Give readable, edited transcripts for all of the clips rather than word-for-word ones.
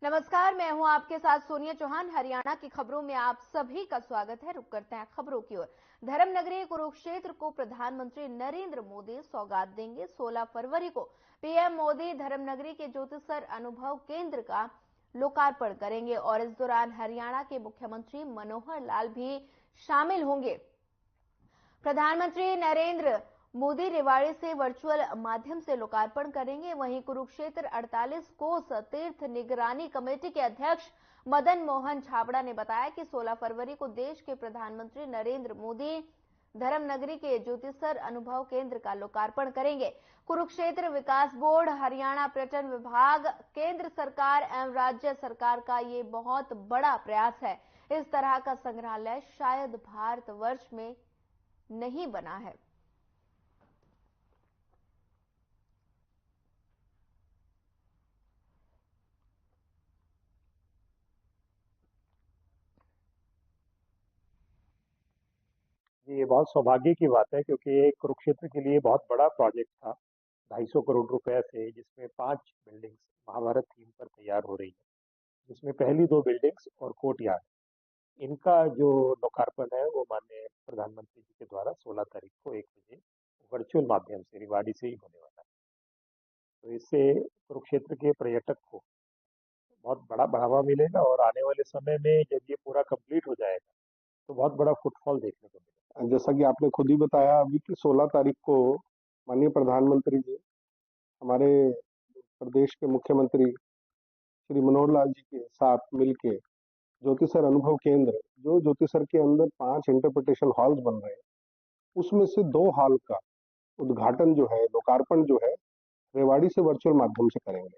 नमस्कार, मैं हूं आपके साथ सोनिया चौहान। हरियाणा की खबरों में आप सभी का स्वागत है। रुक करते हैं खबरों की ओर। धर्मनगरी कुरुक्षेत्र को प्रधानमंत्री नरेंद्र मोदी सौगात देंगे। 16 फरवरी को पीएम मोदी धर्मनगरी के ज्योतिसर अनुभव केंद्र का लोकार्पण करेंगे और इस दौरान हरियाणा के मुख्यमंत्री मनोहर लाल भी शामिल होंगे। प्रधानमंत्री नरेंद्र मोदी रेवाड़ी से वर्चुअल माध्यम से लोकार्पण करेंगे। वहीं कुरुक्षेत्र 48 कोस तीर्थ निगरानी कमेटी के अध्यक्ष मदन मोहन छाबड़ा ने बताया कि 16 फरवरी को देश के प्रधानमंत्री नरेंद्र मोदी धर्मनगरी के ज्योतिसर अनुभव केंद्र का लोकार्पण करेंगे। कुरुक्षेत्र विकास बोर्ड, हरियाणा पर्यटन विभाग, केंद्र सरकार एवं राज्य सरकार का ये बहुत बड़ा प्रयास है। इस तरह का संग्रहालय शायद भारतवर्ष में नहीं बना है। ये बहुत सौभाग्य की बात है क्योंकि ये कुरुक्षेत्र के लिए बहुत बड़ा प्रोजेक्ट था। 250 करोड़ रुपए से, जिसमें 5 बिल्डिंग्स महाभारत थीम पर तैयार हो रही है, जिसमें पहली 2 बिल्डिंग्स और कोर्टयार्ड, इनका जो लोकार्पण है वो माननीय प्रधानमंत्री जी के द्वारा 16 तारीख को 1 बजे वर्चुअल माध्यम से रेवाड़ी से ही होने वाला है। तो इससे कुरुक्षेत्र के पर्यटक को बहुत बड़ा बढ़ावा मिलेगा और आने वाले समय में जब ये पूरा कंप्लीट हो जाएगा तो बहुत बड़ा फुटफॉल देखने को मिलेगा। जैसा कि आपने खुद ही बताया अभी कि 16 तारीख को माननीय प्रधानमंत्री जी हमारे प्रदेश के मुख्यमंत्री श्री मनोहर लाल जी के साथ मिलके ज्योतिसर अनुभव केंद्र, जो ज्योतिसर के अंदर 5 इंटरप्रिटेशन हॉल्स बन रहे हैं, उसमें से 2 हॉल का उद्घाटन जो है, लोकार्पण जो है, रेवाड़ी से वर्चुअल माध्यम से करेंगे।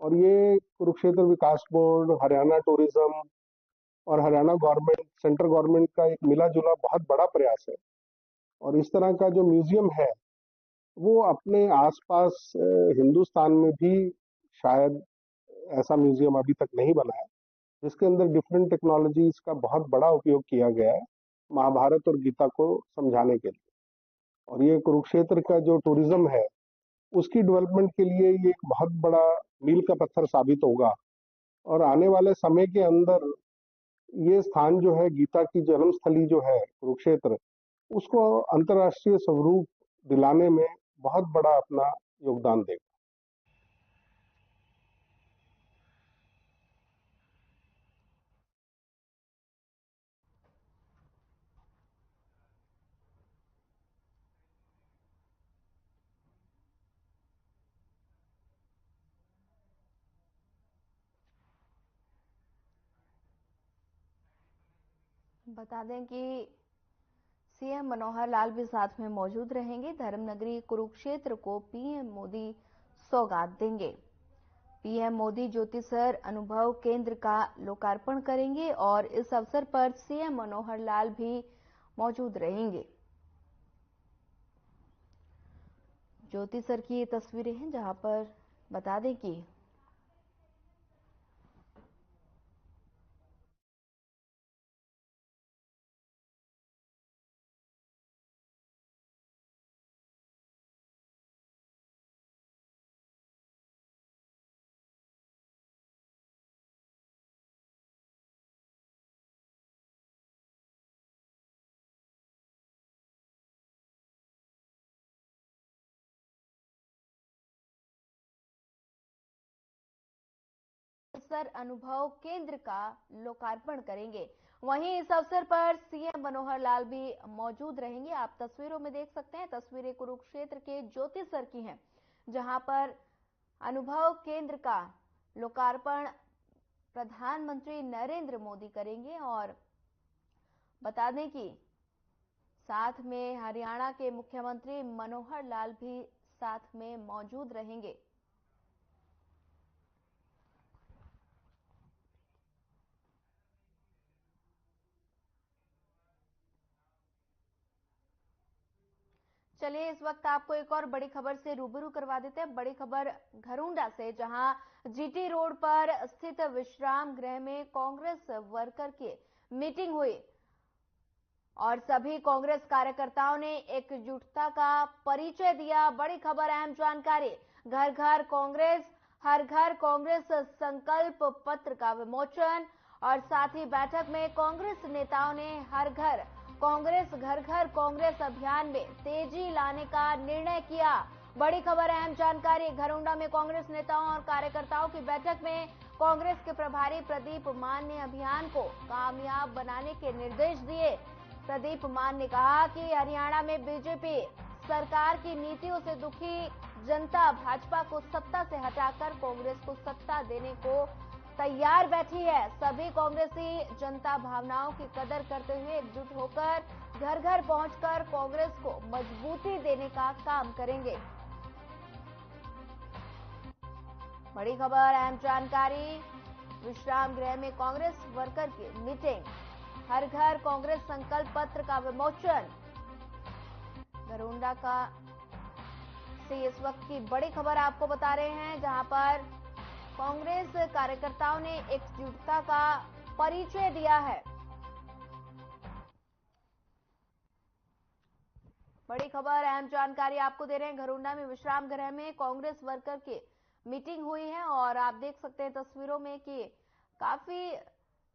और ये कुरुक्षेत्र विकास बोर्ड, हरियाणा टूरिज्म और हरियाणा गवर्नमेंट, सेंट्रल गवर्नमेंट का एक मिला जुला बहुत बड़ा प्रयास है। और इस तरह का जो म्यूजियम है वो अपने आसपास हिंदुस्तान में भी शायद ऐसा म्यूजियम अभी तक नहीं बना है, जिसके अंदर डिफरेंट टेक्नोलॉजीज का बहुत बड़ा उपयोग किया गया है महाभारत और गीता को समझाने के लिए। और ये कुरुक्षेत्र का जो टूरिज्म है उसकी डेवलपमेंट के लिए ये एक बहुत बड़ा मील का पत्थर साबित होगा। और आने वाले समय के अंदर ये स्थान जो है, गीता की जन्मस्थली जो है कुरुक्षेत्र, उसको अंतर्राष्ट्रीय स्वरूप दिलाने में बहुत बड़ा अपना योगदान देगा। बता दें कि सीएम मनोहर लाल भी साथ में मौजूद रहेंगे। धर्मनगरी कुरुक्षेत्र को पीएम मोदी सौगात देंगे। पीएम मोदी ज्योतिसर अनुभव केंद्र का लोकार्पण करेंगे और इस अवसर पर सीएम मनोहर लाल भी मौजूद रहेंगे। ज्योतिसर की ये तस्वीरें हैं जहां पर बता दें कि ज्योतिसर अनुभव केंद्र का लोकार्पण करेंगे। वहीं इस अवसर पर सीएम मनोहर लाल भी मौजूद रहेंगे। आप तस्वीरों में देख सकते हैं, तस्वीरें कुरुक्षेत्र के ज्योतिसर की हैं, जहां पर अनुभव केंद्र का लोकार्पण प्रधानमंत्री नरेंद्र मोदी करेंगे। और बता दें कि साथ में हरियाणा के मुख्यमंत्री मनोहर लाल भी साथ में मौजूद रहेंगे। चलिए इस वक्त आपको एक और बड़ी खबर से रूबरू करवा देते हैं। बड़ी खबर घरुंडा से, जहां जीटी रोड पर स्थित विश्राम गृह में कांग्रेस वर्कर की मीटिंग हुई और सभी कांग्रेस कार्यकर्ताओं ने एकजुटता का परिचय दिया। बड़ी खबर, अहम जानकारी, घर घर कांग्रेस, हर घर कांग्रेस संकल्प पत्र का विमोचन। और साथ ही बैठक में कांग्रेस नेताओं ने हर घर कांग्रेस घर घर कांग्रेस अभियान में तेजी लाने का निर्णय किया। बड़ी खबर, अहम जानकारी। घरौंडा में कांग्रेस नेताओं और कार्यकर्ताओं की बैठक में कांग्रेस के प्रभारी प्रदीप मान ने अभियान को कामयाब बनाने के निर्देश दिए। प्रदीप मान ने कहा कि हरियाणा में बीजेपी सरकार की नीतियों से दुखी जनता भाजपा को सत्ता से हटाकर कांग्रेस को सत्ता देने को तैयार बैठी है। सभी कांग्रेसी जनता भावनाओं की कदर करते हुए एकजुट होकर घर घर पहुंचकर कांग्रेस को मजबूती देने का काम करेंगे। बड़ी खबर, अहम जानकारी। विश्राम गृह में कांग्रेस वर्कर की मीटिंग, हर घर कांग्रेस संकल्प पत्र का विमोचन। घरौंडा का से इस वक्त की बड़ी खबर आपको बता रहे हैं, जहां पर कांग्रेस कार्यकर्ताओं ने एकजुटता का परिचय दिया है। बड़ी खबर, अहम जानकारी आपको दे रहे हैं। घरौंडा में विश्राम गृह में कांग्रेस वर्कर की मीटिंग हुई है और आप देख सकते हैं तस्वीरों में कि काफी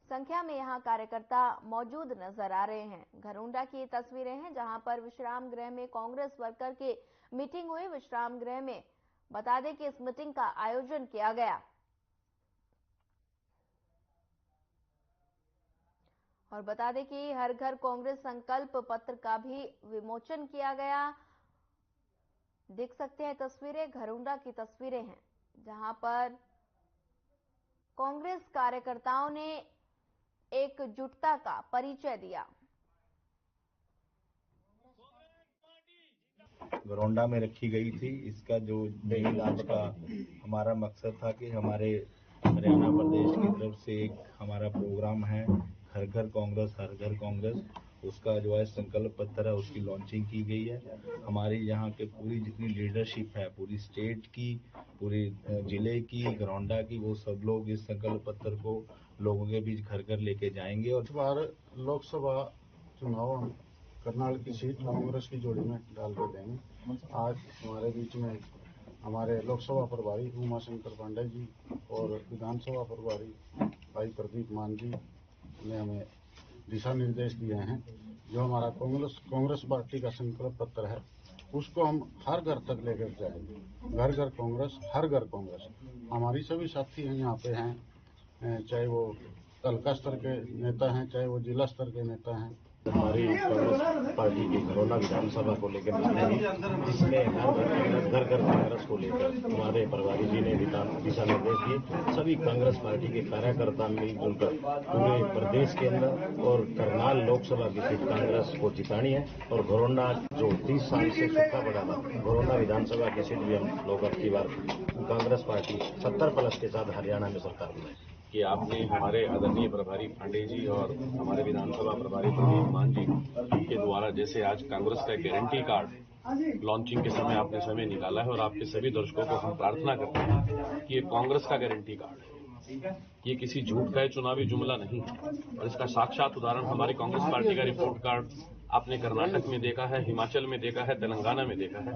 संख्या में यहां कार्यकर्ता मौजूद नजर आ रहे हैं। घरौंडा की तस्वीरें हैं जहां पर विश्राम गृह में कांग्रेस वर्कर की मीटिंग हुई। विश्राम गृह में बता दें कि इस मीटिंग का आयोजन किया गया और बता दें कि हर घर कांग्रेस संकल्प पत्र का भी विमोचन किया गया। देख सकते हैं तस्वीरें, घरौंडा की तस्वीरें हैं जहां पर कांग्रेस कार्यकर्ताओं ने एकजुटता का परिचय दिया। घरौंडा में रखी गई थी। इसका जो नहीं लाभ का हमारा मकसद था कि हमारे हरियाणा प्रदेश की तरफ से एक हमारा प्रोग्राम है, हर घर कांग्रेस हर घर कांग्रेस। उसका जो है संकल्प पत्र है, उसकी लॉन्चिंग की गई है। हमारी यहाँ के पूरी जितनी लीडरशिप है, पूरी स्टेट की, पूरी जिले की, घरौंडा की, वो सब लोग इस संकल्प पत्र को लोगों के बीच घर घर लेके जाएंगे। और इस बार लोकसभा चुनाव हम करनाल की सीट कांग्रेस की जोड़ी में डाल कर देंगे। आज हमारे बीच में हमारे लोकसभा प्रभारी उमाशंकर पांडे जी और विधानसभा प्रभारी भाई प्रदीप मान जी ने हमें दिशा निर्देश दिए हैं। जो हमारा कांग्रेस पार्टी का संकल्प पत्र है उसको हम हर घर तक लेकर जाएंगे। घर घर कांग्रेस हर घर कांग्रेस। हमारी सभी साथी हैं यहाँ पे हैं, चाहे वो तालुका स्तर के नेता हैं, चाहे वो जिला स्तर के नेता हैं। हमारी कांग्रेस पार्टी की घरौंडा विधानसभा को लेकर जिसमें घर घर कांग्रेस को लेकर हमारे प्रभारी जी ने दिशा निर्देश दिए। सभी कांग्रेस पार्टी के कार्यकर्ता मिलजुल कर पूरे प्रदेश के अंदर और करनाल लोकसभा की सीट कांग्रेस को जितानी है। और घरौंडा जो 30 साल से सूखा पड़ा था, घरौंडा विधानसभा की सीट भी हम लोग अब की बार कांग्रेस पार्टी 70+ के साथ हरियाणा में सरकार बनाएगी। कि आपने हमारे आदरणीय प्रभारी पांडे जी और हमारे विधानसभा प्रभारी प्रदीप मान जी के द्वारा जैसे आज कांग्रेस का गारंटी कार्ड लॉन्चिंग के समय आपने समय निकाला है और आपके सभी दर्शकों को हम प्रार्थना करते हैं कि ये कांग्रेस का गारंटी कार्ड है, ये किसी झूठ का चुनावी जुमला नहीं है। और इसका साक्षात उदाहरण हमारी कांग्रेस पार्टी का रिपोर्ट कार्ड आपने कर्नाटक में देखा है, हिमाचल में देखा है, तेलंगाना में देखा है।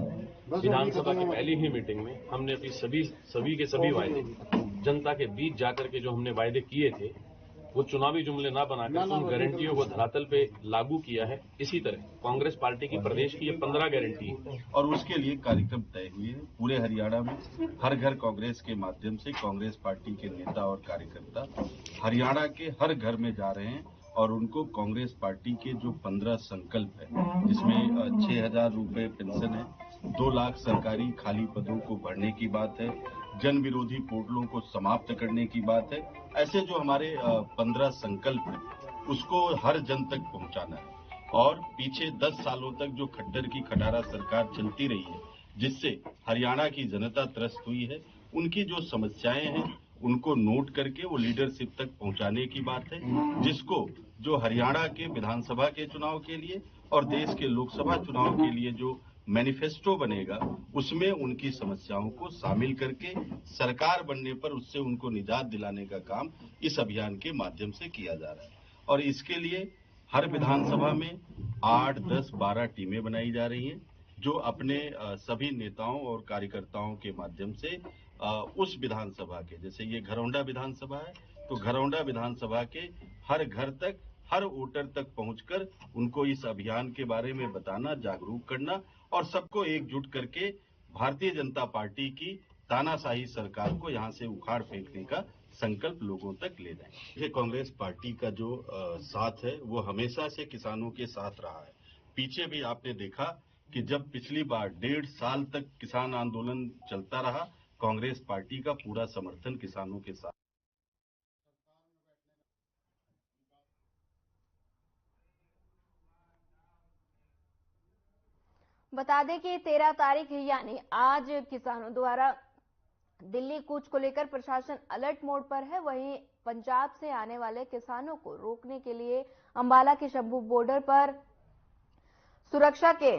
विधानसभा की पहली ही मीटिंग में हमने अपनी सभी के सभी वायदे जनता के बीच जाकर के जो हमने वायदे किए थे वो चुनावी जुमले ना बनाकर उन गारंटियों को धरातल पे लागू किया है। इसी तरह कांग्रेस पार्टी की प्रदेश की ये 15 गारंटी है और उसके लिए कार्यक्रम तय हुए हैं। पूरे हरियाणा में हर घर कांग्रेस के माध्यम से कांग्रेस पार्टी के नेता और कार्यकर्ता हरियाणा के हर घर में जा रहे हैं और उनको कांग्रेस पार्टी के जो 15 संकल्प है, जिसमें 6,000 रुपए पेंशन है, 2 लाख सरकारी खाली पदों को भरने की बात है, जन विरोधी पोर्टलों को समाप्त करने की बात है। ऐसे जो हमारे 15 संकल्प है उसको हर जन तक पहुंचाना है। और पीछे 10 सालों तक जो खट्टर की खटारा सरकार चलती रही है, जिससे हरियाणा की जनता त्रस्त हुई है, उनकी जो समस्याएं हैं उनको नोट करके वो लीडरशिप तक पहुंचाने की बात है, जिसको जो हरियाणा के विधानसभा के चुनाव के लिए और देश के लोकसभा चुनाव के लिए जो मैनिफेस्टो बनेगा उसमें उनकी समस्याओं को शामिल करके सरकार बनने पर उससे उनको निजात दिलाने का काम इस अभियान के माध्यम से किया जा रहा है। और इसके लिए हर विधानसभा में 8, 10, 12 टीमें बनाई जा रही हैं जो अपने सभी नेताओं और कार्यकर्ताओं के माध्यम से उस विधानसभा के, जैसे ये घरौंडा विधानसभा है तो घरौंडा विधानसभा के हर घर तक, हर वोटर तक पहुंचकर उनको इस अभियान के बारे में बताना, जागरूक करना और सबको एकजुट करके भारतीय जनता पार्टी की तानाशाही सरकार को यहां से उखाड़ फेंकने का संकल्प लोगों तक ले जाएं। ये कांग्रेस पार्टी का जो साथ है वो हमेशा से किसानों के साथ रहा है। पीछे भी आपने देखा कि जब पिछली बार 1.5 साल तक किसान आंदोलन चलता रहा, कांग्रेस पार्टी का पूरा समर्थन किसानों के साथ। बता दें कि 13 तारीख यानी आज किसानों द्वारा दिल्ली कूच को लेकर प्रशासन अलर्ट मोड पर है। वहीं पंजाब से आने वाले किसानों को रोकने के लिए अंबाला के शंभू बॉर्डर पर सुरक्षा के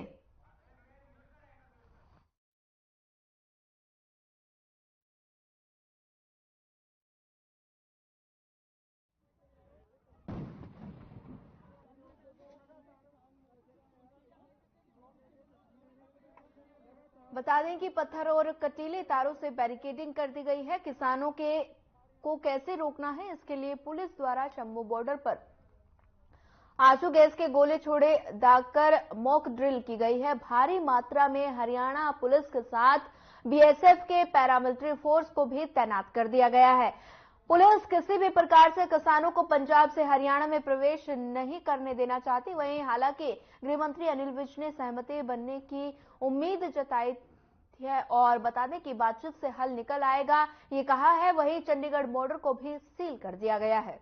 बता दें कि पत्थर और कटीले तारों से बैरिकेडिंग कर दी गई है। किसानों को कैसे रोकना है, इसके लिए पुलिस द्वारा शंभू बॉर्डर पर आंसू गैस के गोले छोड़े दागकर मॉक ड्रिल की गई है। भारी मात्रा में हरियाणा पुलिस के साथ बीएसएफ के पैरामिलिट्री फोर्स को भी तैनात कर दिया गया है। पुलिस किसी भी प्रकार से किसानों को पंजाब से हरियाणा में प्रवेश नहीं करने देना चाहती। वहीं हालांकि गृह मंत्री अनिल विज ने सहमति बनने की उम्मीद जताई है और बता दें कि बातचीत से हल निकल आएगा, ये कहा है। वहीं चंडीगढ़ बॉर्डर को भी सील कर दिया गया है।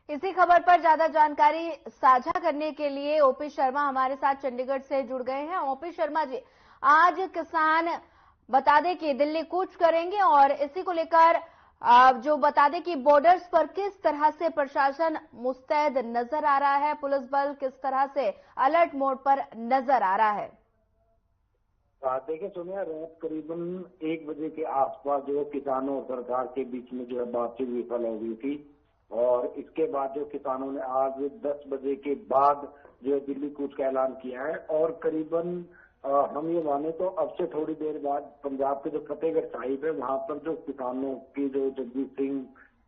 इसी खबर पर ज्यादा जानकारी साझा करने के लिए ओपी शर्मा हमारे साथ चंडीगढ़ से जुड़ गए हैं। ओपी शर्मा जी, आज किसान बता दें कि दिल्ली कूच करेंगे और इसी को लेकर जो बता दें कि बॉर्डर्स पर किस तरह से प्रशासन मुस्तैद नजर आ रहा है, पुलिस बल किस तरह से अलर्ट मोड पर नजर आ रहा है। देखिए सोनिया, रात करीबन 1 बजे के आसपास जो किसानों और सरकार के बीच में जो है बातचीत विफल हो गई थी और इसके बाद जो किसानों ने आज 10 बजे के बाद जो है दिल्ली कूच का ऐलान किया है और करीबन हम ये माने तो अब से थोड़ी देर बाद पंजाब के जो फतेहगढ़ साहिब है वहां पर जो किसानों की जो जगजीत सिंह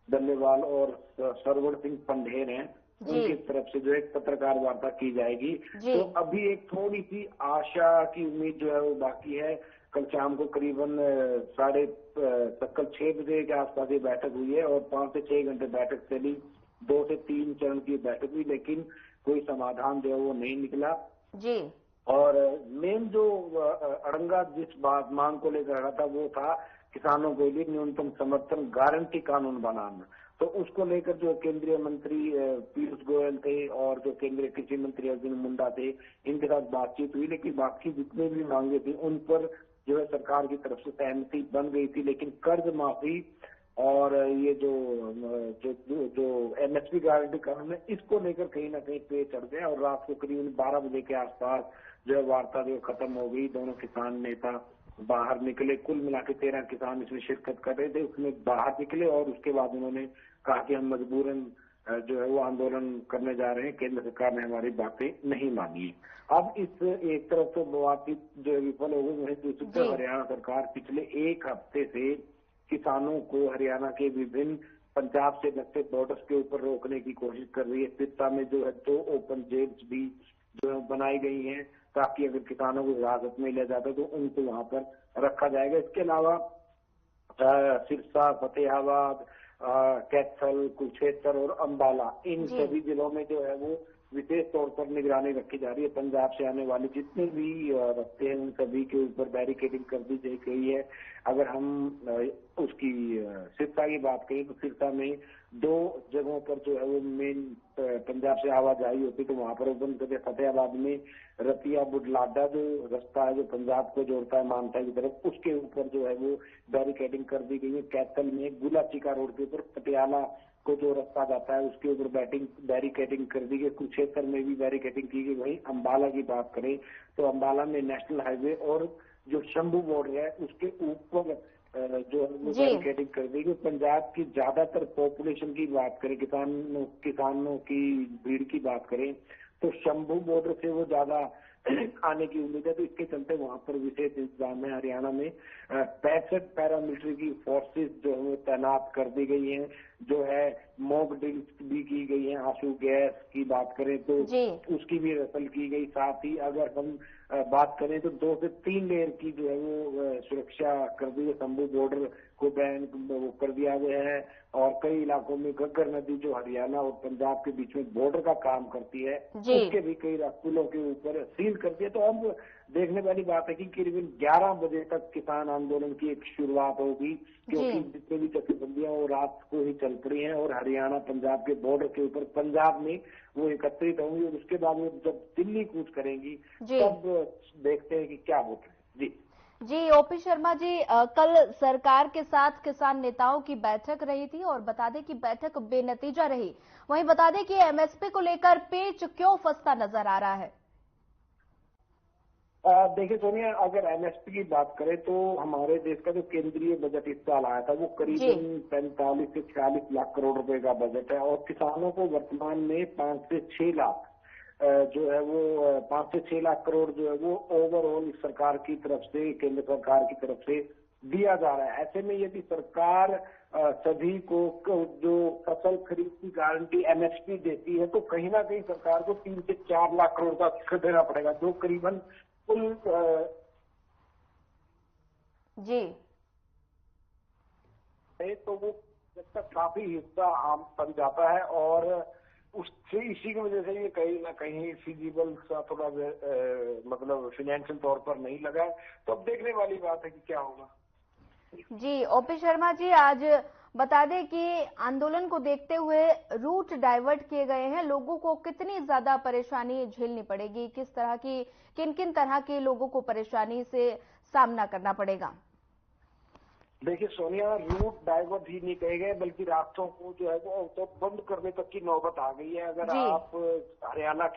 डल्लेवाल और सरवण सिंह पंढेर हैं उनकी तरफ से जो एक पत्रकार वार्ता की जाएगी। तो अभी एक थोड़ी सी आशा की उम्मीद जो है वो बाकी है। कल शाम को करीबन 6:30 बजे के आसपास ये बैठक हुई है और 5 से 6 घंटे बैठक चली। 2 से 3 चरण की बैठक हुई लेकिन कोई समाधान जो है वो नहीं निकला जी। और मेन जो अड़ंगा जिस बात मांग को लेकर रहा था वो था किसानों के लिए न्यूनतम समर्थन गारंटी कानून बनाना। तो उसको लेकर जो केंद्रीय मंत्री पीयूष गोयल थे और जो केंद्रीय कृषि मंत्री अर्जुन मुंडा थे इनके साथ बातचीत हुई लेकिन बाकी जितने भी मांगे थी उन पर जो है सरकार की तरफ से सहमति बन गई थी। लेकिन कर्ज माफी और ये जो एमएसपी गारंटी कानून है इसको लेकर कहीं ना कहीं पे चढ़ गए और रात को करीब 12 बजे के आसपास जो है वार्ता जो खत्म हो गई। दोनों किसान नेता बाहर निकले। कुल मिला के 13 किसान इसमें शिरकत कर रहे थे, उसमें बाहर निकले और उसके बाद उन्होंने कहा कि हम मजबूरन जो है वो आंदोलन करने जा रहे हैं, केंद्र सरकार ने हमारी बातें नहीं मानी। अब इस एक तरफ तो बातचीत जो है विफल हो गई, वहीं दूसरी तरफ हरियाणा सरकार पिछले 1 हफ्ते से किसानों को हरियाणा के विभिन्न पंजाब से लगते बॉर्डर्स के ऊपर रोकने की कोशिश कर रही है। सिरसा में जो है 2 ओपन जेल्स भी जो है बनाई गई हैं ताकि अगर किसानों को हिरासत में लिया जाता है तो उनको वहां पर रखा जाएगा। इसके अलावा सिरसा, फतेहाबाद, कैथल, कुरुक्षेत्र और अंबाला इन सभी जिलों में जो है वो विशेष तौर पर निगरानी रखी जा रही है। पंजाब से आने वाले जितने भी रास्ते हैं उन सभी के ऊपर बैरिकेडिंग कर दी गई है। अगर हम उसकी सिरसा की बात करें तो सिरसा में 2 जगहों पर जो है वो मेन पंजाब से आवाजाही होती तो वहां पर ओपन कर दिया। फतेहाबाद में रतिया बुढलाडा जो रास्ता है जो पंजाब को जोड़ता है मानसा की तरफ उसके ऊपर जो है वो बैरिकेडिंग कर दी गई है। कैथल में गुलाचिका रोड के ऊपर पटियाला को जो रास्ता जाता है उसके ऊपर बैरिकेडिंग कर दी गई, कुरुक्षेत्र में भी बैरिकेडिंग की गई। वहीं अंबाला की बात करें तो अंबाला में नेशनल हाईवे और जो शंभू बॉर्डर है उसके ऊपर जो है वो बैरिकेडिंग कर दी गई। पंजाब की ज्यादातर पॉपुलेशन की बात करें, किसानों की भीड़ की बात करें तो शंभू बॉर्डर से वो ज्यादा आने की उम्मीद है, तो इसके चलते वहां पर विशेष इंतजाम है। हरियाणा में 65 पैरामिलिट्री की फोर्सेस जो है तैनात कर दी गई हैं, जो है मॉक ड्रिल्स भी की गई हैं। आंसू गैस की बात करें तो उसकी भी रसल की गई। साथ ही अगर हम बात करें तो 2 से 3 लेयर की जो है वो सुरक्षा कर दी है। शंभू बॉर्डर को बैन कर दिया गया है और कई इलाकों में घग्गर नदी जो हरियाणा और पंजाब के बीच में बॉर्डर का काम करती है उसके भी कई पुलों के ऊपर सील कर दिया। तो अब देखने वाली बात है कि करीबन 11 बजे तक किसान आंदोलन की एक शुरुआत होगी, क्योंकि जितने भी जथेबंदियां वो रात को ही चल पड़ी हैं और हरियाणा पंजाब के बॉर्डर के ऊपर पंजाब में वो एकत्रित होंगी और उसके बाद वो जब दिल्ली कूच करेंगी तब देखते हैं कि क्या होता है। जी ओपी शर्मा जी, कल सरकार के साथ किसान नेताओं की बैठक रही थी और बता दें कि बैठक बेनतीजा रही। वहीं बता दें कि एमएसपी को लेकर पेच क्यों फंसता नजर आ रहा है? देखिए सोनिया, अगर एमएसपी की बात करें तो हमारे देश का जो केंद्रीय बजट इस साल आया था वो करीबन 45 से 46 लाख करोड़ रुपए का बजट है और किसानों को वर्तमान में 5 से 6 लाख जो है वो 5 से 6 लाख करोड़ जो है वो ओवरऑल सरकार की तरफ से, केंद्र सरकार की तरफ से दिया जा रहा है। ऐसे में यदि सरकार सभी को जो फसल खरीद की गारंटी एमएसपी देती है तो कहीं ना कहीं सरकार को 3 से 4 लाख करोड़ का देना पड़ेगा, जो करीबन जी तो वो जब तक काफी हिस्सा आम बन जाता है और उससे इसी की वजह से ये कहीं ना कहीं फिजिबल सा थोड़ा मतलब फाइनेंशियल तौर पर नहीं लगा है। तो अब देखने वाली बात है कि क्या होगा। जी ओपी शर्मा जी, आज बता दें कि आंदोलन को देखते हुए रूट डाइवर्ट किए गए हैं। लोगों को कितनी ज्यादा परेशानी झेलनी पड़ेगी, किन किन तरह के लोगों को परेशानी से सामना करना पड़ेगा? देखिए सोनिया, रूट डाइवर्ट ही नहीं कहे गए बल्कि रास्तों को जो है वो तो बंद करने तक की नौबत आ गई है। अगर आप हरियाणा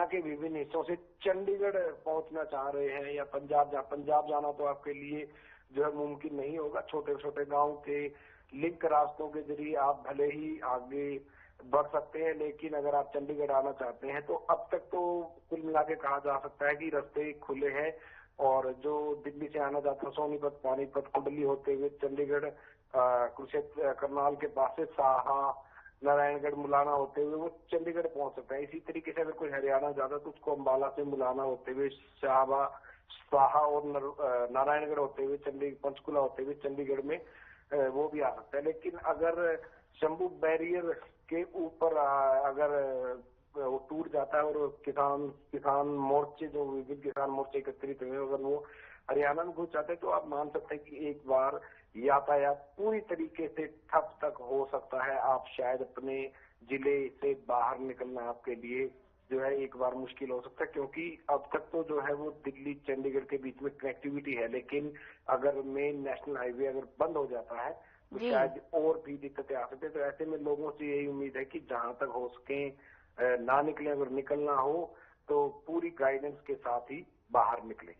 के विभिन्न हिस्सों से चंडीगढ़ पहुंचना चाह रहे हैं या पंजाब जाना तो आपके लिए जो है मुमकिन नहीं होगा। छोटे छोटे गांव के लिंक रास्तों के जरिए आप भले ही आगे बढ़ सकते हैं, लेकिन अगर आप चंडीगढ़ आना चाहते हैं तो अब तक तो कुल मिला के कहा जा सकता है कि रास्ते खुले हैं और जो दिल्ली से आना जाता है सोनीपत, पानीपत, कुंडली होते हुए चंडीगढ़, कुरुक्षेत्र, करनाल के पास से साहा, नारायणगढ़, मुलाना होते हुए वो चंडीगढ़ पहुंच सकता है। इसी तरीके से अगर कोई हरियाणा जाता तो उसको अंबाला से मुलाना होते हुए साहा और नारायणगढ़ होते हुए पंचकुला होते हुए चंडीगढ़ में वो भी आ सकता है। लेकिन अगर शंभू बैरियर के ऊपर अगर वो टूट जाता है और किसान मोर्चे, जो विभिन्न किसान मोर्चे एकत्रित हुए, अगर वो हरियाणा में घुस जाते हैं तो आप मान सकते हैं कि एक बार यातायात पूरी तरीके से ठप तक हो सकता है। आप शायद अपने जिले से बाहर निकलना आपके लिए जो है एक बार मुश्किल हो सकता है, क्योंकि अब तक तो जो है वो दिल्ली चंडीगढ़ के बीच में कनेक्टिविटी है, लेकिन अगर मेन नेशनल हाईवे अगर बंद हो जाता है तो शायद और भी दिक्कतें आ सकती है। तो ऐसे में लोगों से यही उम्मीद है कि जहां तक हो सके ना निकले, अगर निकलना हो तो पूरी गाइडेंस के साथ ही बाहर निकले।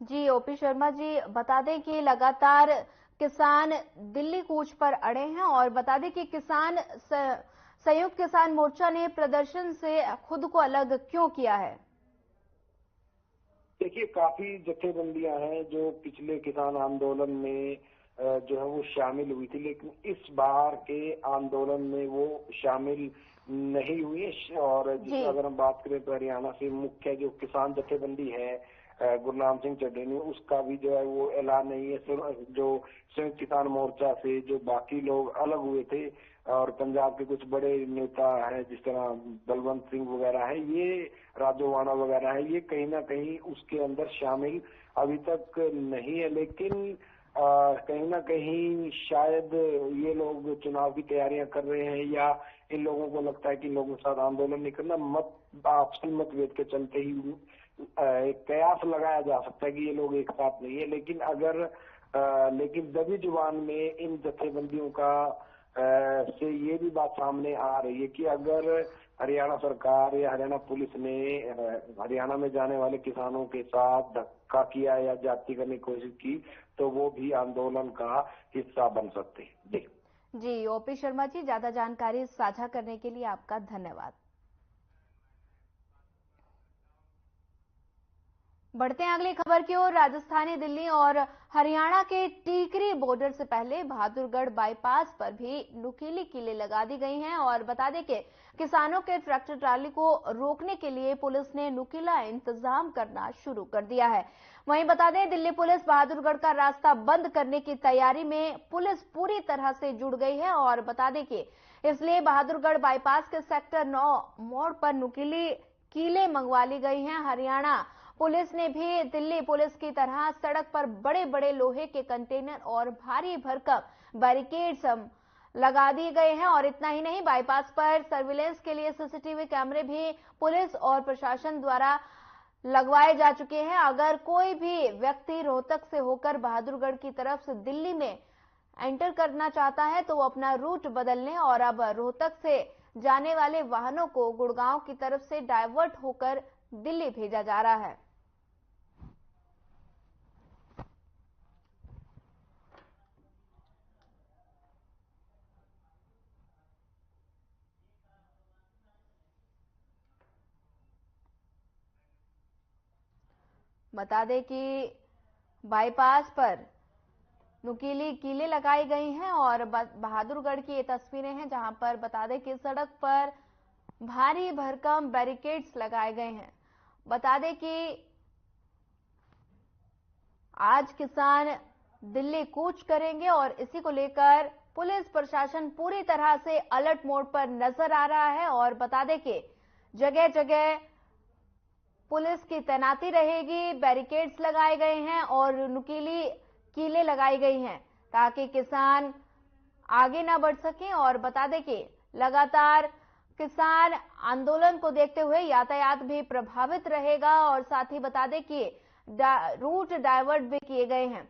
जी ओपी शर्मा जी, बता दें कि लगातार किसान दिल्ली कूच पर अड़े हैं और बता दें कि संयुक्त किसान मोर्चा ने प्रदर्शन से खुद को अलग क्यों किया है? देखिए, काफी जथेबंदियां हैं जो पिछले किसान आंदोलन में जो है वो शामिल हुई थी, लेकिन इस बार के आंदोलन में वो शामिल नहीं हुई। और अगर हम बात करें तो हरियाणा से मुख्य जो किसान जथेबंदी है गुरनाम सिंह चड्ढा, उसका भी जो है वो ऐलान नहीं है। जो संयुक्त किसान मोर्चा से जो बाकी लोग अलग हुए थे और पंजाब के कुछ बड़े नेता हैं जिस तरह बलवंत सिंह वगैरह है, ये राजोवाणा वगैरह है, ये कहीं ना कहीं उसके अंदर शामिल अभी तक नहीं है। लेकिन कहीं ना कहीं शायद ये लोग चुनाव की तैयारियां कर रहे हैं या इन लोगों को लगता है कि इन लोगों के साथ आंदोलन नहीं करना, आपसी मतभेद के चलते ही एक कयास लगाया जा सकता है कि ये लोग एक साथ नहीं है। लेकिन दबी जुबान में इन जथेबंदियों का से ये भी बात सामने आ रही है कि अगर हरियाणा सरकार या हरियाणा पुलिस ने हरियाणा में जाने वाले किसानों के साथ धक्का किया या जाति करने की कोशिश की तो वो भी आंदोलन का हिस्सा बन सकते हैं। जी ओपी शर्मा जी, ज्यादा जानकारी साझा करने के लिए आपका धन्यवाद। बढ़ते हैं अगली खबर की ओर। राजस्थानी, दिल्ली और हरियाणा के टीकरी बॉर्डर से पहले बहादुरगढ़ बाईपास पर भी नुकीली कीलें लगा दी गई हैं और बता दें कि किसानों के ट्रैक्टर ट्राली को रोकने के लिए पुलिस ने नुकीला इंतजाम करना शुरू कर दिया है। वहीं बता दें, दिल्ली पुलिस बहादुरगढ़ का रास्ता बंद करने की तैयारी में पुलिस पूरी तरह से जुड़ गई है और बता दें कि इसलिए बहादुरगढ़ बाईपास के सेक्टर 9 मोड़ पर नुकीली कीलें मंगवा ली गई हैं। हरियाणा पुलिस ने भी दिल्ली पुलिस की तरह सड़क पर बड़े बड़े लोहे के कंटेनर और भारी भरकम बैरिकेड्स लगा दिए गए हैं और इतना ही नहीं, बाईपास पर सर्विलेंस के लिए सीसीटीवी कैमरे भी पुलिस और प्रशासन द्वारा लगवाए जा चुके हैं। अगर कोई भी व्यक्ति रोहतक से होकर बहादुरगढ़ की तरफ से दिल्ली में एंटर करना चाहता है तो वो अपना रूट बदल लें और अब रोहतक से जाने वाले वाहनों को गुड़गांव की तरफ से डाइवर्ट होकर दिल्ली भेजा जा रहा है। बता दें कि बाईपास पर नुकीली कीलें लगाई गई हैं और बहादुरगढ़ की ये तस्वीरें हैं जहां पर बता दें कि सड़क पर भारी भरकम बैरिकेड्स लगाए गए हैं। बता दें कि आज किसान दिल्ली कूच करेंगे और इसी को लेकर पुलिस प्रशासन पूरी तरह से अलर्ट मोड पर नजर आ रहा है और बता दें कि जगह जगह पुलिस की तैनाती रहेगी, बैरिकेड्स लगाए गए हैं और नुकीली कीलें लगाई गई हैं ताकि किसान आगे ना बढ़ सकें। और बता दें कि लगातार किसान आंदोलन को देखते हुए यातायात भी प्रभावित रहेगा और साथ ही बता दें कि रूट डाइवर्ट भी किए गए हैं।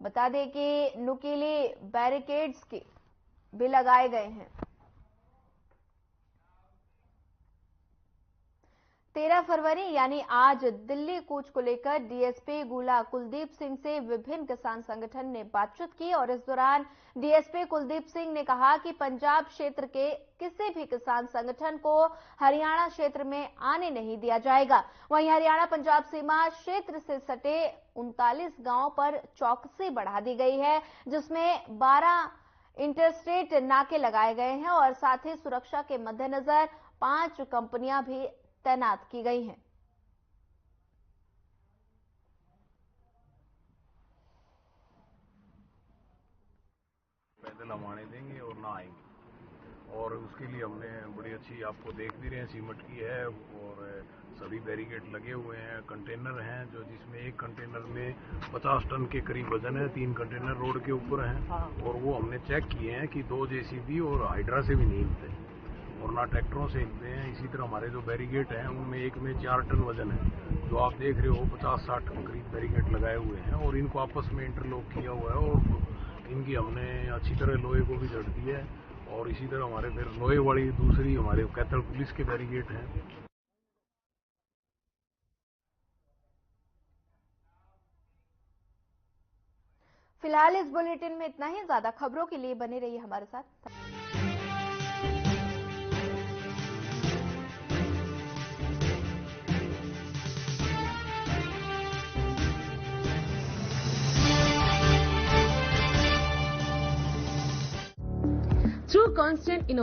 बता दें कि नुकीली बैरिकेड्स भी लगाए गए हैं। 13 फरवरी यानी आज दिल्ली कूच को लेकर डीएसपी गुला कुलदीप सिंह से विभिन्न किसान संगठन ने बातचीत की और इस दौरान डीएसपी कुलदीप सिंह ने कहा कि पंजाब क्षेत्र के किसी भी किसान संगठन को हरियाणा क्षेत्र में आने नहीं दिया जाएगा। वहीं हरियाणा पंजाब सीमा क्षेत्र से सटे 39 गांवों पर चौकसी बढ़ा दी गई है, जिसमें 12 इंटरस्टेट नाके लगाए गए हैं और साथ ही सुरक्षा के मद्देनजर 5 कंपनियां भी तैनात की गई हैं। पैदल हम आने देंगे और ना आएंगे और उसके लिए हमने बड़ी अच्छी, आपको देख भी रहे हैं, सीमेंट की है और सभी बैरिकेड लगे हुए हैं। कंटेनर हैं जो जिसमें एक कंटेनर में 50 टन के करीब वजन है, 3 कंटेनर रोड के ऊपर हैं और वो हमने चेक किए हैं कि 2 जेसीबी और हाइड्रा से भी नहीं हिलते और ना ट्रैक्टरों से हिलते हैं। इसी तरह हमारे जो बैरिकेड हैं उनमें एक में 4 टन वजन है, जो आप देख रहे हो 50-60 करीब बैरिकेड लगाए हुए हैं और इनको आपस में इंटरलॉक किया हुआ है और इनकी हमने अच्छी तरह लोहे को भी जड़ दिया है और इसी तरह हमारे फिर लोहे वाली दूसरी हमारे कैथल पुलिस के बैरिकेड हैं। फिलहाल इस बुलेटिन में इतना ही। ज्यादा खबरों के लिए बने रहिए हमारे साथ। Through constant innovation